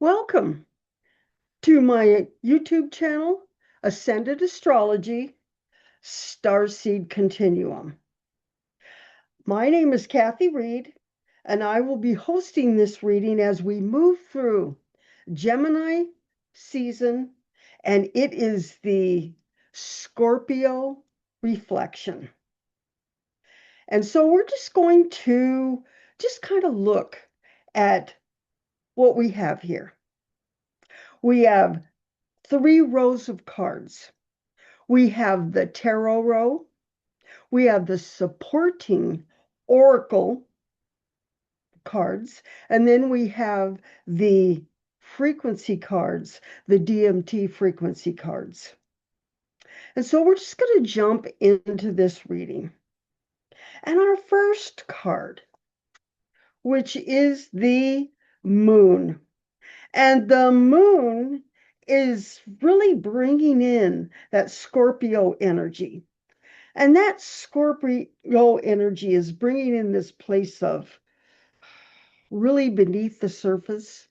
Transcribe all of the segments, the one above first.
Welcome to my YouTube channel, Ascended Astrology, Starseed Continuum. My name is Kathy Reed, and I will be hosting this reading as we move through Gemini season, and it is the Scorpio Reflection. And so we're just going to kind of look at what we have here. We have 3 rows of cards. We have the tarot row. We have the supporting oracle cards. And then we have the frequency cards, the DMT frequency cards. And so we're just going to jump into this reading. And our first card, which is the moon. And the moon is really bringing in that Scorpio energy. And that Scorpio energy is bringing in this place of really beneath the surface.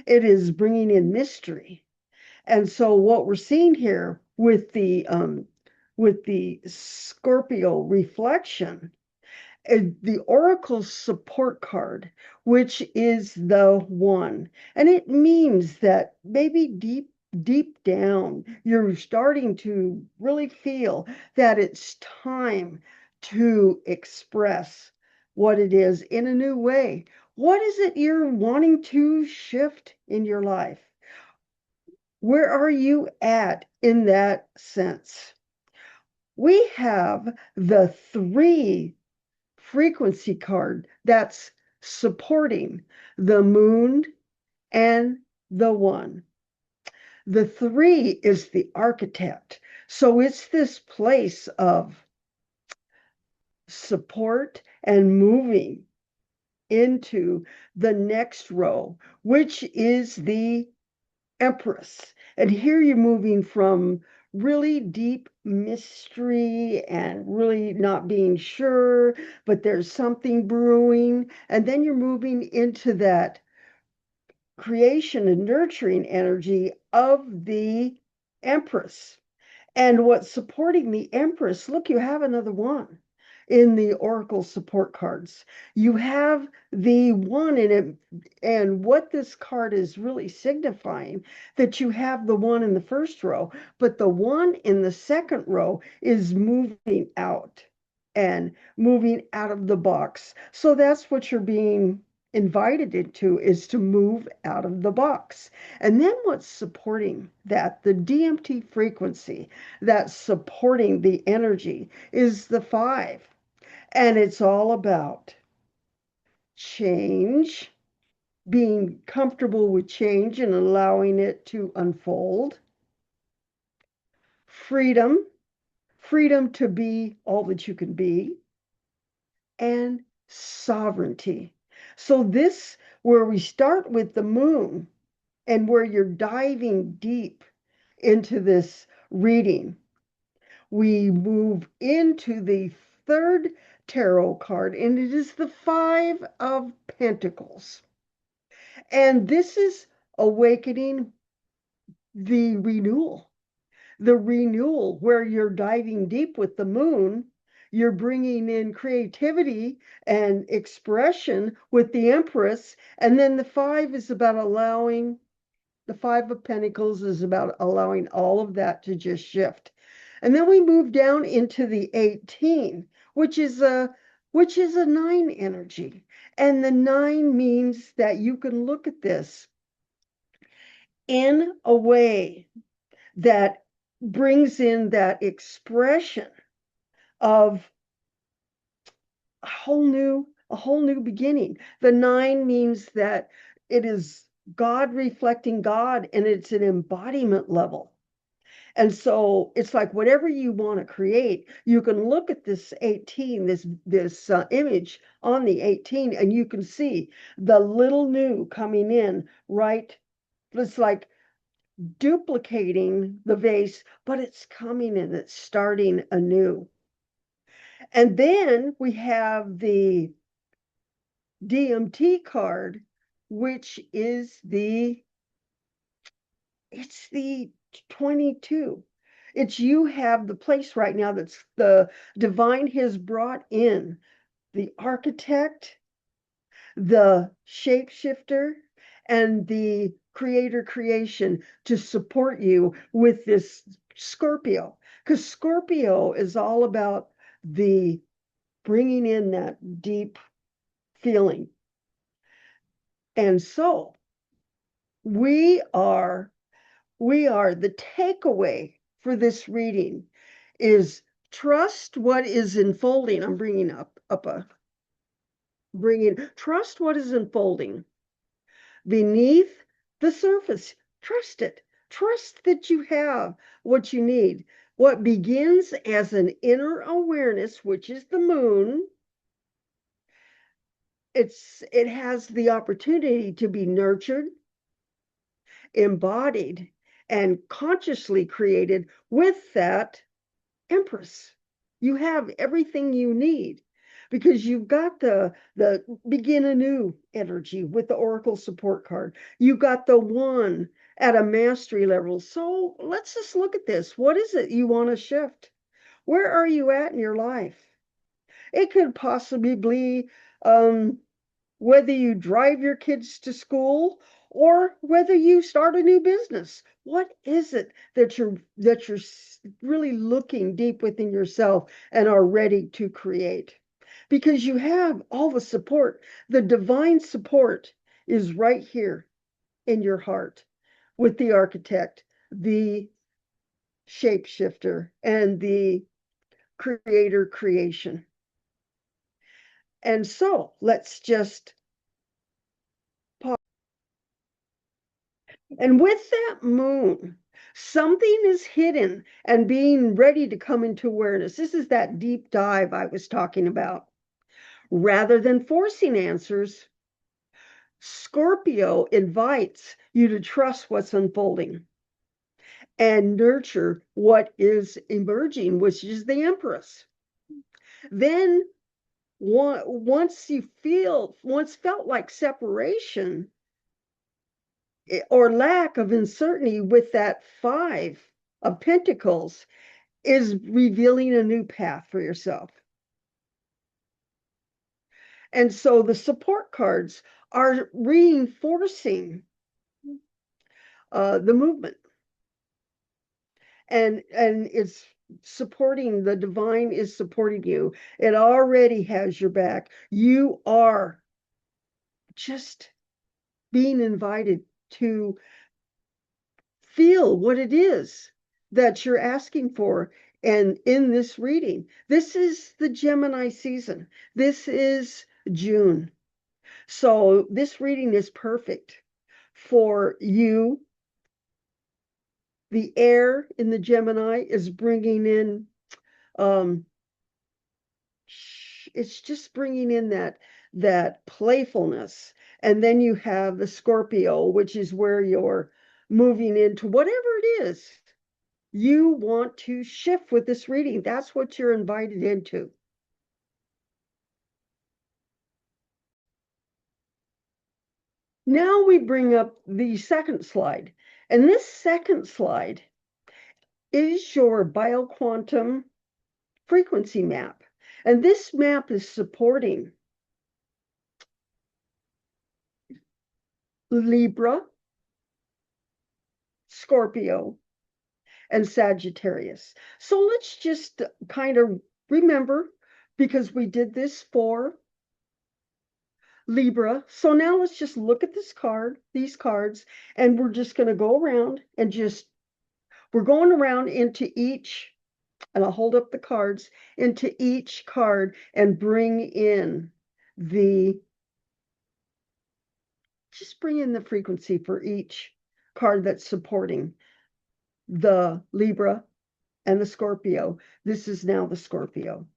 It is bringing in mystery. And so what we're seeing here with the Scorpio reflection, the Oracle support card, which is the 1. And it means that maybe deep down, you're starting to really feel that it's time to express what it is in a new way. What is it you're wanting to shift in your life? Where are you at in that sense? We have the 3 frequency card that's supporting the moon and the 1. The 3 is the architect. So it's this place of support and moving into the next row, which is the Empress. And here you're moving from really deep mystery and really not being sure, but there's something brewing. And then you're moving into that creation and nurturing energy of the Empress. And what's supporting the Empress, look, you have another 1 in the Oracle support cards. You have the 1 in it, and what this card is really signifying that you have the 1 in the first row, but the 1 in the second row is moving out and moving out of the box. So that's what you're being invited into, is to move out of the box. And then what's supporting that, the DMT frequency that's supporting the energy, is the 5. And it's all about change, being comfortable with change and allowing it to unfold, freedom, freedom to be all that you can be, and sovereignty. So this, where we start with the moon and where you're diving deep into this reading, we move into the 3rd tarot card, and it is the 5 of Pentacles. And this is awakening the renewal where you're diving deep with the moon. You're bringing in creativity and expression with the Empress. And then the 5 is about allowing, the 5 of Pentacles is about allowing all of that to just shift. And then we move down into the 18, which is a 9 energy. And the 9 means that you can look at this in a way that brings in that expression of a whole new beginning. The 9 means that it is God reflecting God, and it's an embodiment level. And so it's like whatever you want to create, you can look at this 18, this image on the 18, and you can see the little new coming in, right? It's like duplicating the vase, but it's coming in, it's starting anew. And then we have the DMT card, which is the It's the 22. It's you have the place right now that's the divine has brought in the architect, the shapeshifter, and the creator creation to support you with this Scorpio. Because Scorpio is all about the bringing in that deep feeling. And so we are the takeaway for this reading is trust what is unfolding. I'm bringing up a bringing trust what is unfolding beneath the surface. Trust it. Trust that you have what you need. What begins as an inner awareness, which is the moon, it has the opportunity to be nurtured, embodied, and consciously created with that Empress. You have everything you need because you've got the begin anew energy with the Oracle support card. You got the one at a mastery level. So let's just look at this. What is it you want to shift? Where are you at in your life? It could possibly be whether you drive your kids to school or whether you start a new business. What is it that you're really looking deep within yourself and are ready to create? Because you have all the support. The divine support is right here in your heart with the architect, the shapeshifter, and the creator creation. And so let's just pause. And with that moon, something is hidden and being ready to come into awareness. This is that deep dive I was talking about. Rather than forcing answers, Scorpio invites you to trust what's unfolding and nurture what is emerging, which is the Empress. Then once felt like separation, or lack of uncertainty with that Five of Pentacles is revealing a new path for yourself. And so the support cards are reinforcing the movement. And it's supporting, the divine is supporting you. It already has your back. You are just being invited to feel what it is that you're asking for. And in this reading, this is the Gemini season. This is June. So this reading is perfect for you. The air in the Gemini is bringing in, it's just bringing in that playfulness. And then you have the Scorpio, which is where you're moving into whatever it is you want to shift with this reading. That's what you're invited into. Now we bring up the second slide. And this second slide is your bioquantum frequency map. And this map is supporting Libra, Scorpio, and Sagittarius. So let's just kind of remember, because we did this for Libra. So now let's just look at these cards, and we're just going to go around and we're going around into each, and I'll hold up the cards, into each card and bring in just bring in the frequency for each card that's supporting the Libra and the Scorpio. This is now the Scorpio.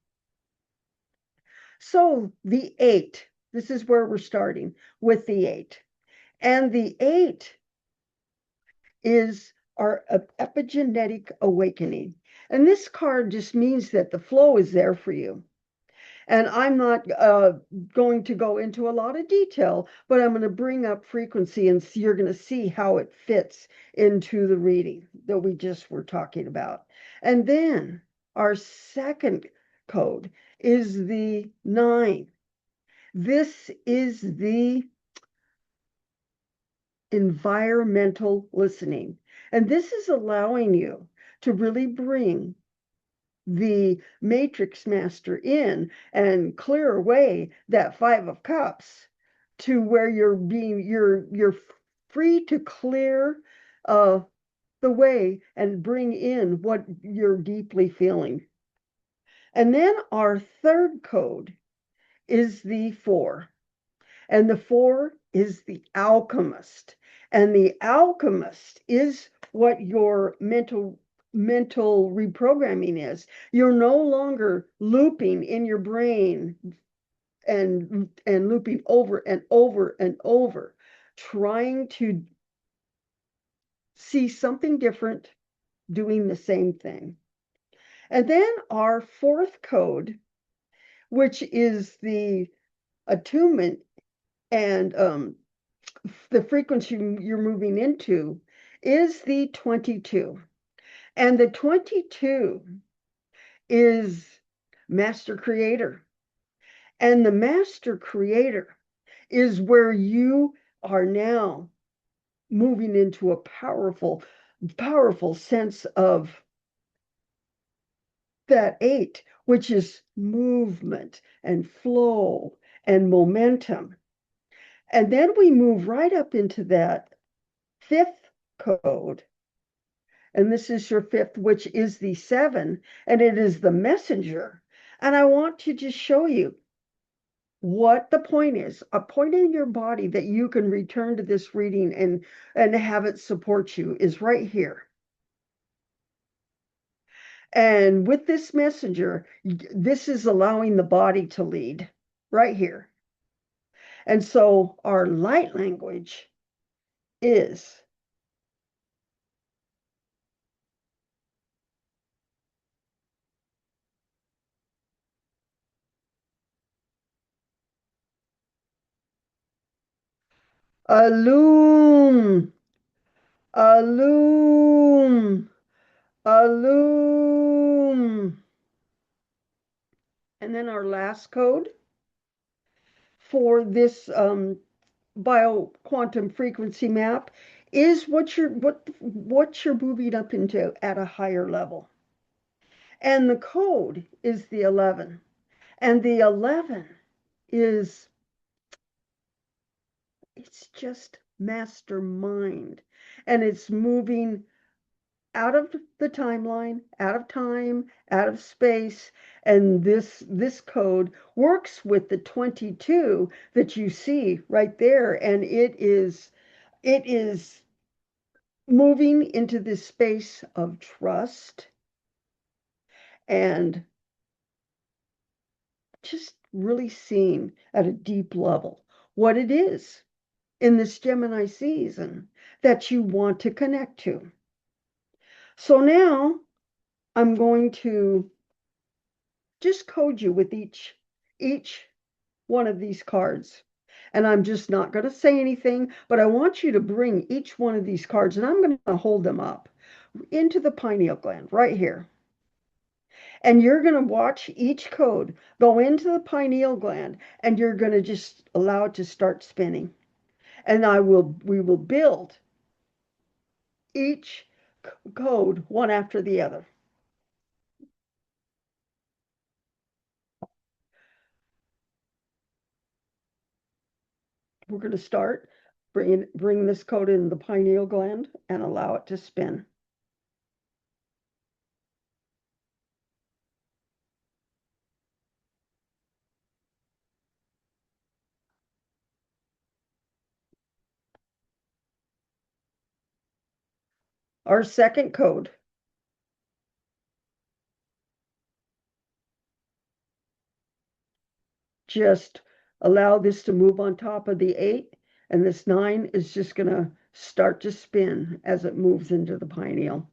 So the 8, this is where we're starting with the 8. And the 8 is our epigenetic awakening. And this card just means that the flow is there for you. And I'm not going to go into a lot of detail, but I'm going to bring up frequency and you're going to see how it fits into the reading that we just were talking about. And then our second code is the 9. This is the environmental listening. And this is allowing you to really bring the matrix master in and clear away that 5 of Cups to where you're free to clear the way and bring in what you're deeply feeling. And then our third code is the 4. And the 4 is the alchemist. And the alchemist is what your mental reprogramming is. You're no longer looping in your brain and looping over and over and over, trying to see something different, doing the same thing. And then our fourth code, which is the attunement and the frequency you're moving into, is the 22. And the 22 is master creator. And the master creator is where you are now moving into a powerful, powerful sense of that 8, which is movement and flow and momentum. And then we move right up into that 5th code. And this is your 5th, which is the 7, and it is the messenger. And I want to just show you what the point is, a point in your body that you can return to this reading and have it support you is right here. And with this messenger, this is allowing the body to lead right here. And so our light language is Alum, Alum, Alum. And then our last code for this bio quantum frequency map is what you're moving up into at a higher level. And the code is the 11. And the 11 is, it's just mastermind. And it's moving out of the timeline, out of time, out of space. And this code works with the 22 that you see right there. And it is moving into this space of trust and just really seeing at a deep level what it is in this Gemini season that you want to connect to. So now I'm going to just code you with each one of these cards. And I'm just not going to say anything, but I want you to bring each one of these cards, and I'm going to hold them up into the pineal gland right here. And you're going to watch each code go into the pineal gland, and you're going to just allow it to start spinning. And we will build each code one after the other. We're going to start bring this code in the pineal gland and allow it to spin. Our second code just allow this to move on top of the 8, and this 9 is just going to start to spin as it moves into the pineal.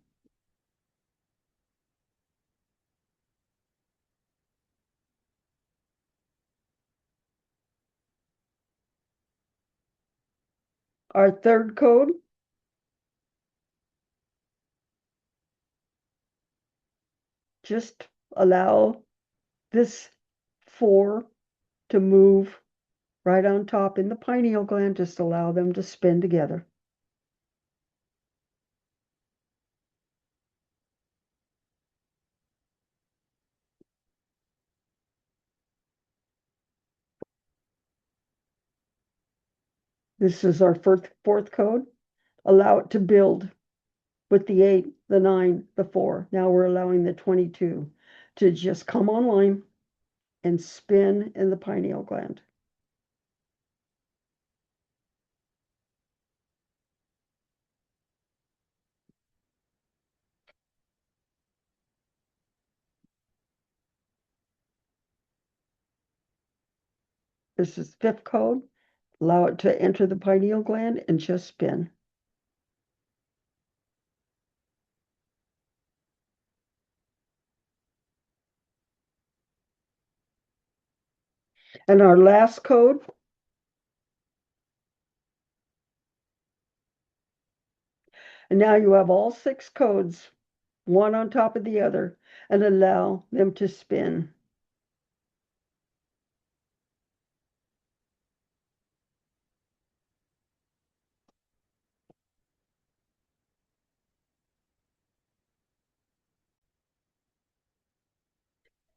Our third code, just allow this 4 to move right on top in the pineal gland. Just allow them to spin together. This is our fourth code. Allow it to build with the 8, the 9, the 4. Now we're allowing the 22 to just come online and spin in the pineal gland. This is fifth code. Allow it to enter the pineal gland and just spin. And our last code, and now you have all 6 codes, one on top of the other, and allow them to spin.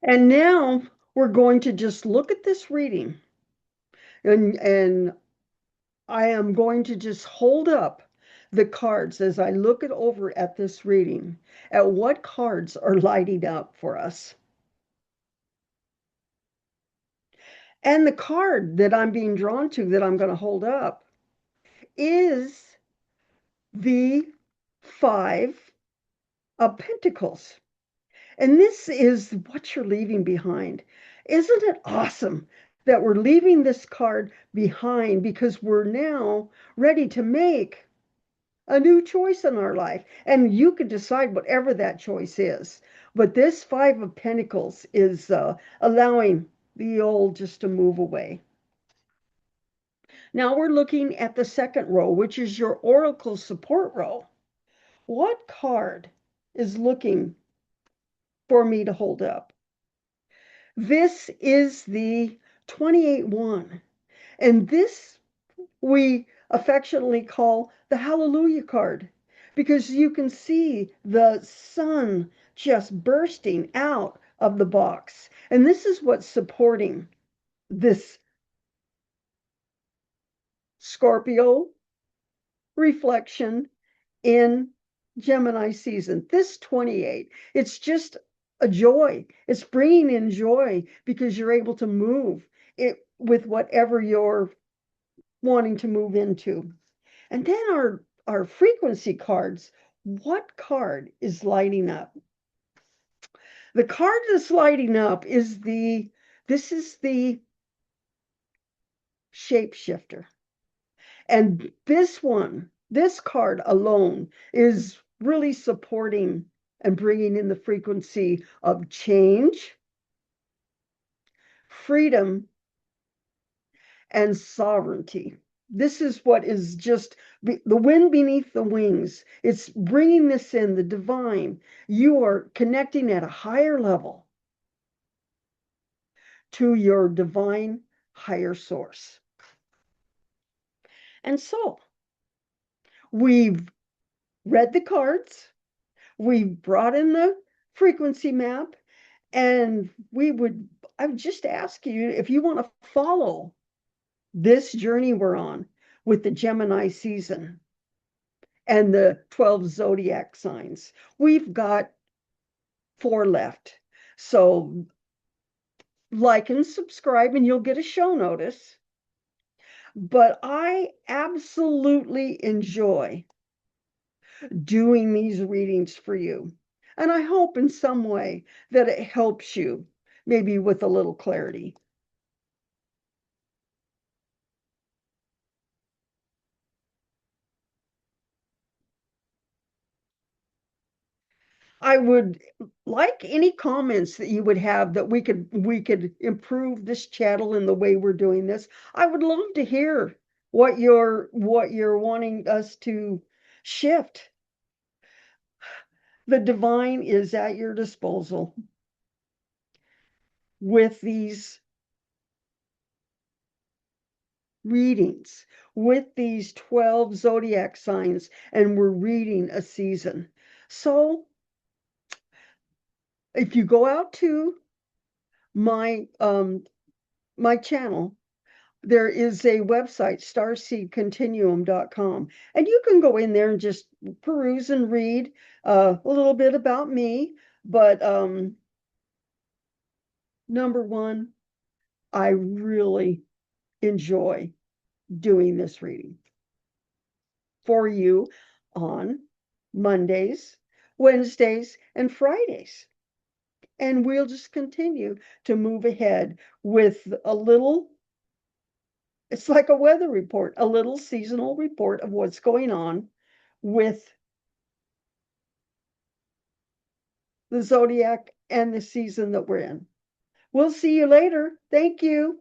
And now we're going to just look at this reading, and I am going to just hold up the cards as I look it over at this reading, at what cards are lighting up for us. And the card that I'm being drawn to, that I'm going to hold up, is the 5 of Pentacles. And this is what you're leaving behind. Isn't it awesome that we're leaving this card behind because we're now ready to make a new choice in our life? And you can decide whatever that choice is. But this 5 of Pentacles is allowing the old just to move away. Now we're looking at the second row, which is your Oracle support row. What card is looking for me to hold up? This is the 28-1. And this we affectionately call the Hallelujah card, because you can see the sun just bursting out of the box. And this is what's supporting this Scorpio reflection in Gemini season. This 28, it's just a joy. It's bringing in joy because you're able to move it with whatever you're wanting to move into. And then our frequency cards, what card is lighting up? The card that's lighting up is this is the shapeshifter. And this card alone is really supporting and bringing in the frequency of change, freedom, and sovereignty. This is what is just the wind beneath the wings. It's bringing this in, the divine. You are connecting at a higher level to your divine higher source. And so we've read the cards, we brought in the frequency map, and I would just ask you if you want to follow this journey we're on with the Gemini season and the 12 zodiac signs. We've got 4 left. So like and subscribe and you'll get a show notice. But I absolutely enjoy doing these readings for you. And I hope in some way that it helps you, maybe with a little clarity. I would like any comments that you would have that we could improve this channel in the way we're doing this. I would love to hear what you're wanting us to shift. The divine is at your disposal with these readings, with these 12 zodiac signs, and we're reading a season. So if you go out to my my channel, there is a website, starseedcontinuum.com, and you can go in there and just peruse and read a little bit about me. But number one, I really enjoy doing this reading for you on Mondays, Wednesdays, and Fridays. And we'll just continue to move ahead with a little, it's like a weather report, a little seasonal report of what's going on with the zodiac and the season that we're in. We'll see you later. Thank you.